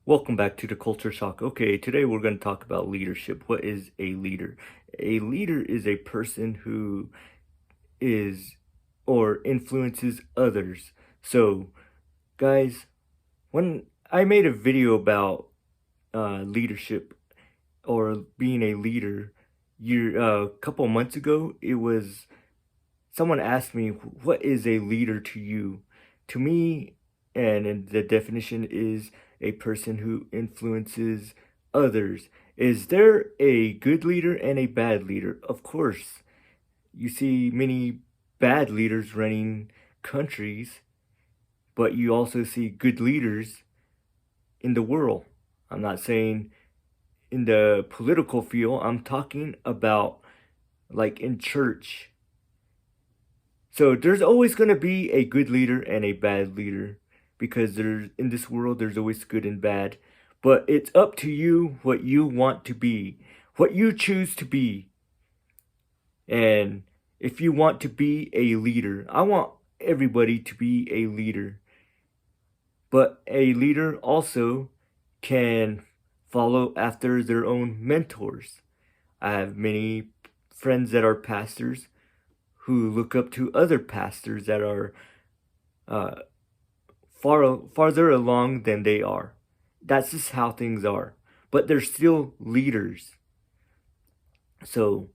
Welcome back to the Culture Shock. Okay, today we're going to talk about leadership. What is a leader? A leader is a person who is or influences others. So, guys, when I made a video about leadership or being a leader a couple months ago, it was someone asked me, "What is a leader to you?" To me, and the definition is a person who influences others. Is there a good leader and a bad leader? Of course. You see many bad leaders running countries, but you also see good leaders in the world. I'm not saying in the political field, I'm talking about like in church. So there's always going to be a good leader and a bad leader because there's in this world there's always good and bad. But it's up to you what you want to be, what you choose to be. And if you want to be a leader, I want everybody to be a leader. But a leader also can follow after their own mentors. I have many friends that are pastors who look up to other pastors that are uh, farther along than they are. That's just how things are. But they're still leaders. So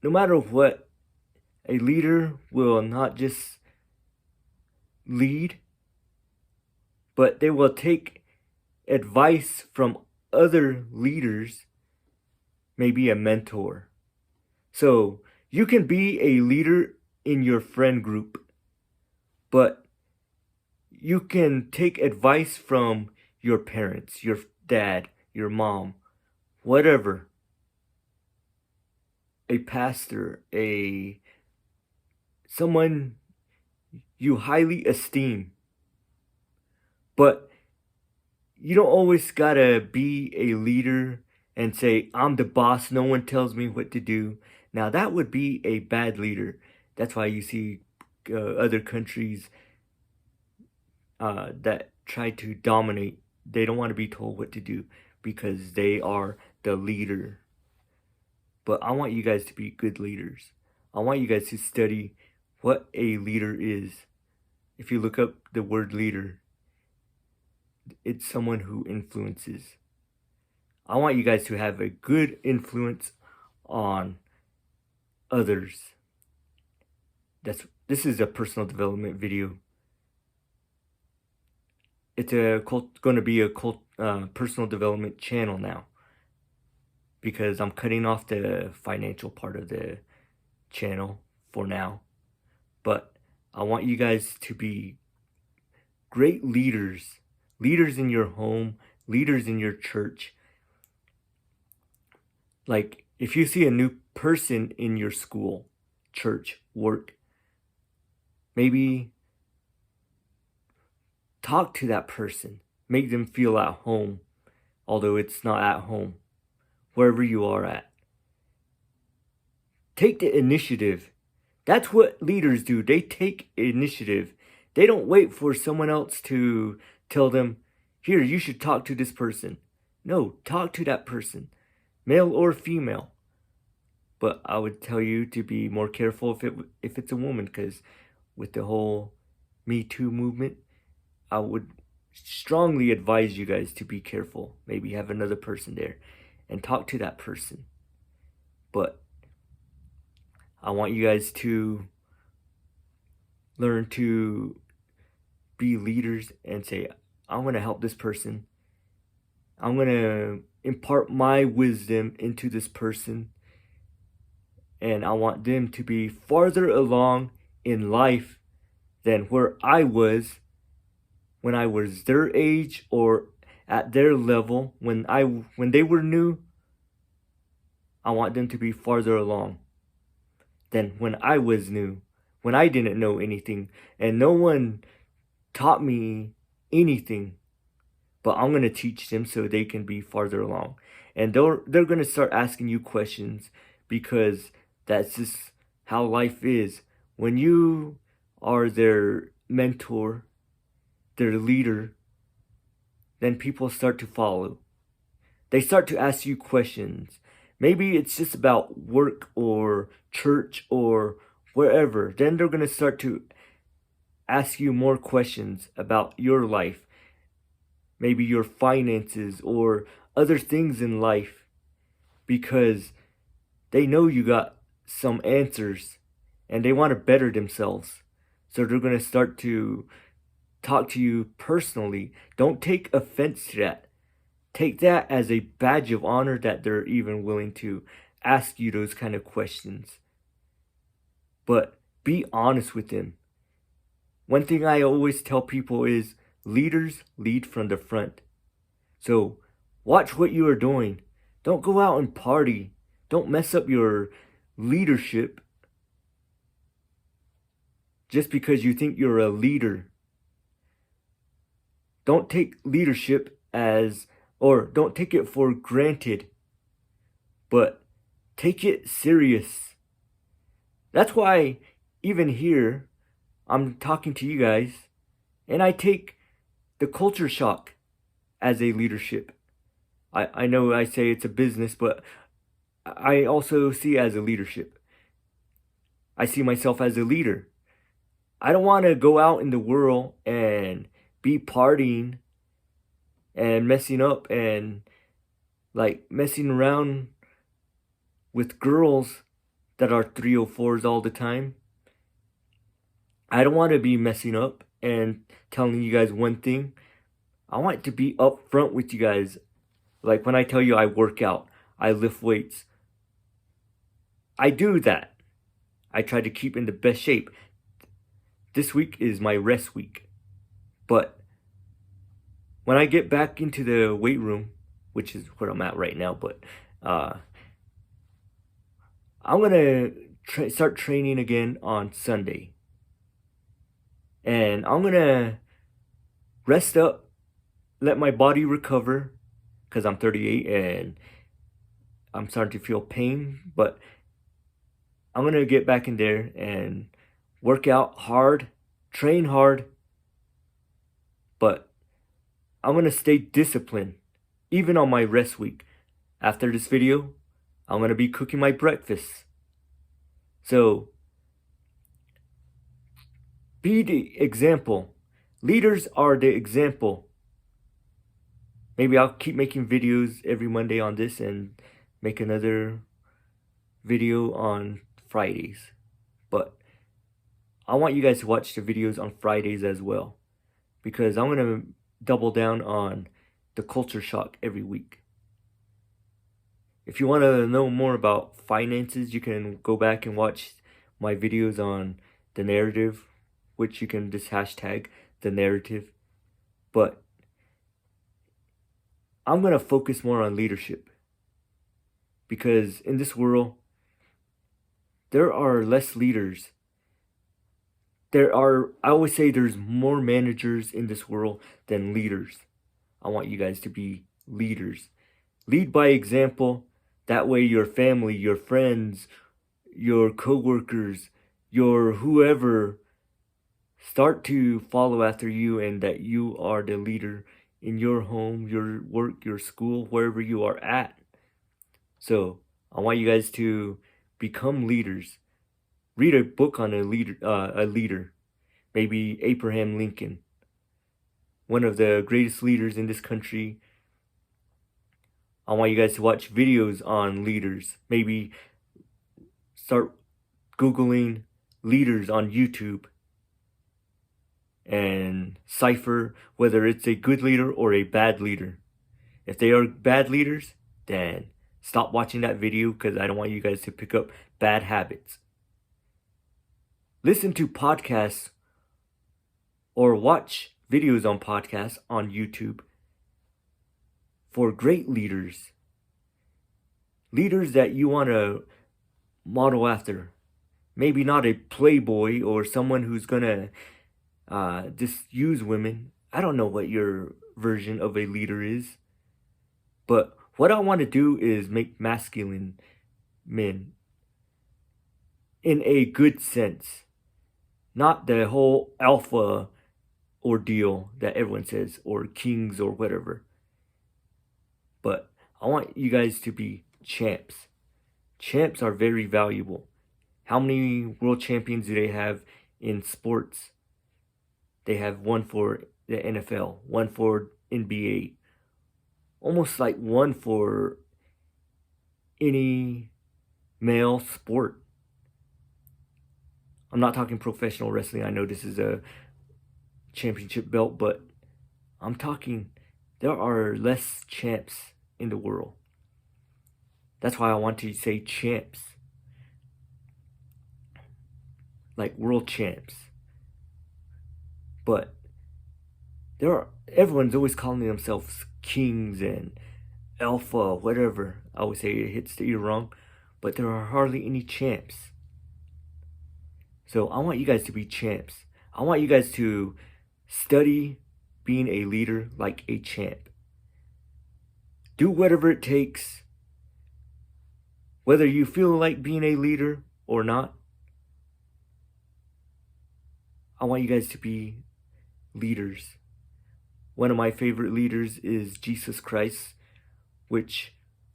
no matter what, a leader will not just lead, but they will take advice from other leaders, maybe a mentor. So you can be a leader in your friend group, but you can take advice from your parents, your dad, your mom, whatever, a pastor, a someone you highly esteem. But you don't always gotta be a leader and say, I'm the boss, no one tells me what to do. Now, that would be a bad leader. That's why you see other countries that try to dominate. They don't want to be told what to do because they are the leader. But I want you guys to be good leaders. I want you guys to study what a leader is. If you look up the word leader, it's someone who influences. I want you guys to have a good influence on others. This is a personal development video. It's going to be a personal development channel now because I'm cutting off the financial part of the channel for now. But I want you guys to be great leaders, leaders in your home, leaders in your church. Like if you see a new person in your school, church, work, maybe talk to that person, make them feel at home, although it's not at home, wherever you are at. Take the initiative. That's what leaders do. They take initiative. They don't wait for someone else to tell them, here, you should talk to this person. No, talk to that person, male or female. But I would tell you to be more careful if it's a woman, because with the whole Me Too movement, I would strongly advise you guys to be careful. Maybe have another person there and talk to that person. But I want you guys to learn to be leaders and say, I'm going to help this person. I'm going to impart my wisdom into this person. And I want them to be farther along in life than where I was when I was their age or at their level when they were new. I want them to be farther along than when I was new, when I didn't know anything and no one taught me anything. But I'm going to teach them so they can be farther along. And they're going to start asking you questions because that's just how life is. When you are their mentor, their leader, then people start to follow. They start to ask you questions. Maybe it's just about work or church or wherever. Then they're going to start to ask you more questions about your life, maybe your finances or other things in life, because they know you got some answers and they want to better themselves. So they're going to start to talk to you personally. Don't take offense to that. Take that as a badge of honor that they're even willing to ask you those kind of questions. But be honest with them. One thing I always tell people is leaders lead from the front. So watch what you are doing. Don't go out and party. Don't mess up your leadership just because you think you're a leader. Don't take leadership don't take it for granted, but take it serious. That's why even here, I'm talking to you guys, and I take the culture shock as a leadership. I know I say it's a business, but I also see it as a leadership. I see myself as a leader. I don't want to go out in the world and be partying and messing up and messing around with girls that are 304s all the time. I don't want to be messing up and telling you guys one thing. I want to be upfront with you guys. Like when I tell you I work out, I lift weights. I do that. I try to keep in the best shape. This week is my rest week. But when I get back into the weight room, which is where I'm at right now, but I'm going to start training again on Sunday. And I'm going to rest up, let my body recover, because I'm 38 and I'm starting to feel pain. But I'm going to get back in there and work out hard, train hard. But I'm going to stay disciplined, even on my rest week. After this video, I'm going to be cooking my breakfast. So, be the example. Leaders are the example. Maybe I'll keep making videos every Monday on this and make another video on Fridays. But I want you guys to watch the videos on Fridays as well, because I'm going to double down on the culture shock every week. If you want to know more about finances, you can go back and watch my videos on the narrative, which you can just hashtag the narrative. But I'm going to focus more on leadership, because in this world, there are less leaders. I always say there's more managers in this world than leaders. I want you guys to be leaders. Lead by example. That way your family, your friends, your coworkers, your whoever start to follow after you, and that you are the leader in your home, your work, your school, wherever you are at. So I want you guys to become leaders. Read a book on a leader, maybe Abraham Lincoln, one of the greatest leaders in this country. I want you guys to watch videos on leaders. Maybe start Googling leaders on YouTube and cipher whether it's a good leader or a bad leader. If they are bad leaders, then stop watching that video, because I don't want you guys to pick up bad habits. Listen to podcasts or watch videos on podcasts on YouTube for great leaders. Leaders that you want to model after. Maybe not a playboy or someone who's going to just use women. I don't know what your version of a leader is. But what I want to do is make masculine men in a good sense. Not the whole alpha ordeal that everyone says, or kings or whatever. But I want you guys to be champs. Champs are very valuable. How many world champions do they have in sports? They have one for the NFL, one for NBA, almost like one for any male sport. I'm not talking professional wrestling. I know this is a championship belt, but I'm talking there are less champs in the world. That's why I want to say champs. Like world champs. But everyone's always calling themselves kings and alpha, whatever. I would say it hits the ear wrong, but there are hardly any champs. So I want you guys to be champs. I want you guys to study being a leader like a champ. Do whatever it takes, whether you feel like being a leader or not. I want you guys to be leaders. One of my favorite leaders is Jesus Christ, which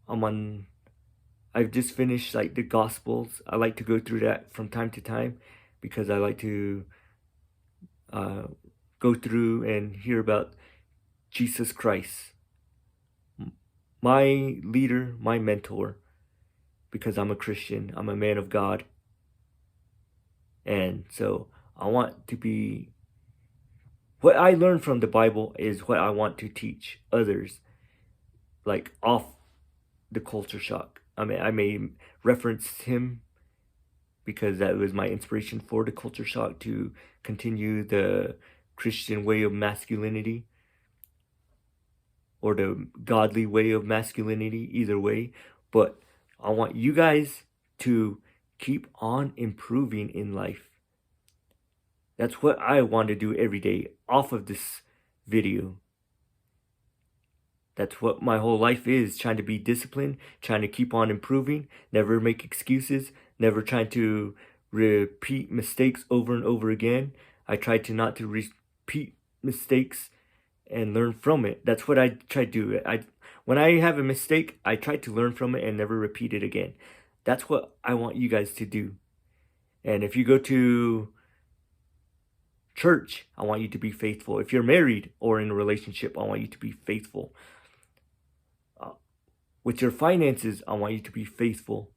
I've just finished like the Gospels. I like to go through that from time to time because I like to go through and hear about Jesus Christ, my leader, my mentor, because I'm a Christian, I'm a man of God. And so I want to be, what I learned from the Bible is what I want to teach others, like off the culture shock. I mean, I may reference him because that was my inspiration for the culture shock, to continue the Christian way of masculinity or the godly way of masculinity, either way. But I want you guys to keep on improving in life. That's what I want to do every day off of this video. That's what my whole life is, trying to be disciplined, trying to keep on improving, never make excuses, never trying to repeat mistakes over and over again. I try to not to repeat mistakes and learn from it. That's what I try to do. When I have a mistake, I try to learn from it and never repeat it again. That's what I want you guys to do. And if you go to church, I want you to be faithful. If you're married or in a relationship, I want you to be faithful. With your finances, I want you to be faithful.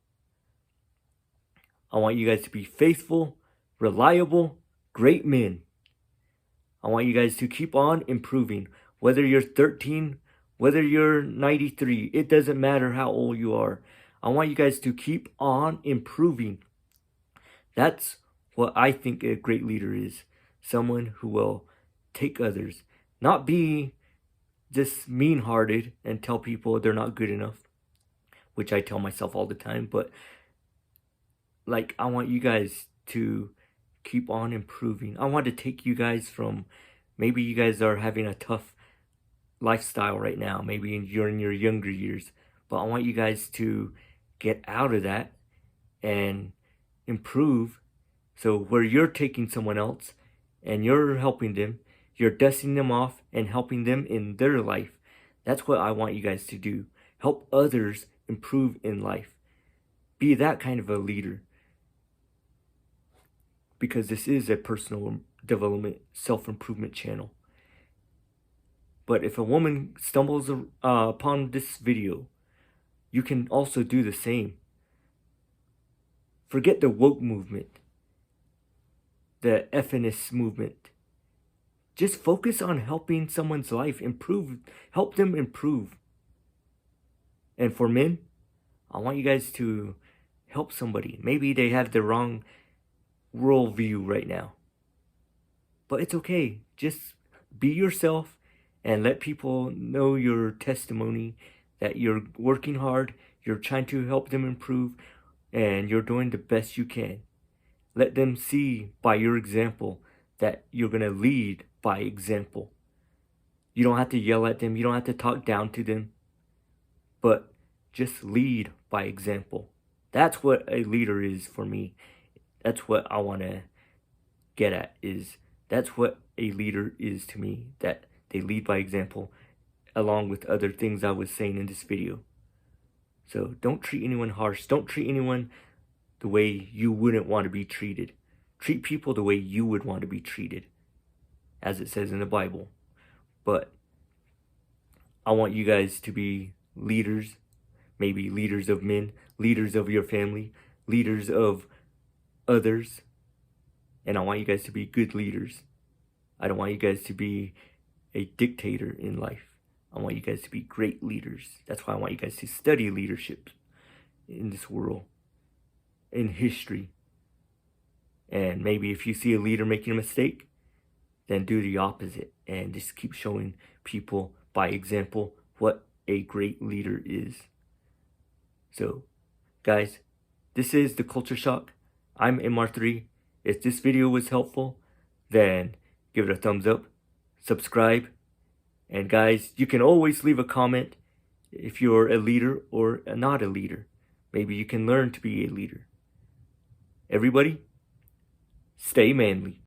I want you guys to be faithful, reliable, great men. I want you guys to keep on improving. Whether you're 13, whether you're 93, it doesn't matter how old you are. I want you guys to keep on improving. That's what I think a great leader is. Someone who will take others, not be just mean-hearted and tell people they're not good enough, which I tell myself all the time. But like, I want you guys to keep on improving. I want to take you guys from, maybe you guys are having a tough lifestyle right now, maybe you're in your younger years, but I want you guys to get out of that and improve. So where you're taking someone else and you're helping them, you're dusting them off and helping them in their life. That's what I want you guys to do. Help others improve in life. Be that kind of a leader. Because this is a personal development, self-improvement channel. But if a woman stumbles upon this video, you can also do the same. Forget the woke movement, the feminist movement. Just focus on helping someone's life improve, help them improve. And for men, I want you guys to help somebody. Maybe they have the wrong worldview right now, but it's okay. Just be yourself and let people know your testimony, that you're working hard, you're trying to help them improve, and you're doing the best you can. Let them see by your example that you're going to lead by example. You don't have to yell at them, you don't have to talk down to them, but just lead by example. That's what a leader is for me. That's what I want to get at, is That's what a leader is to me, that they lead by example, along with other things I was saying in this video. So don't treat anyone harsh. Don't treat anyone the way you wouldn't want to be treated. Treat people the way you would want to be treated, as it says in the Bible. But I want you guys to be leaders, maybe leaders of men, leaders of your family, leaders of others. And I want you guys to be good leaders. I don't want you guys to be a dictator in life. I want you guys to be great leaders. That's why I want you guys to study leadership in this world, in history. And maybe if you see a leader making a mistake, then do the opposite and just keep showing people by example what a great leader is. So, guys, this is the Culture Shock. I'm MR3. If this video was helpful, then give it a thumbs up, subscribe, and guys, you can always leave a comment if you're a leader or not a leader. Maybe you can learn to be a leader. Everybody, stay manly.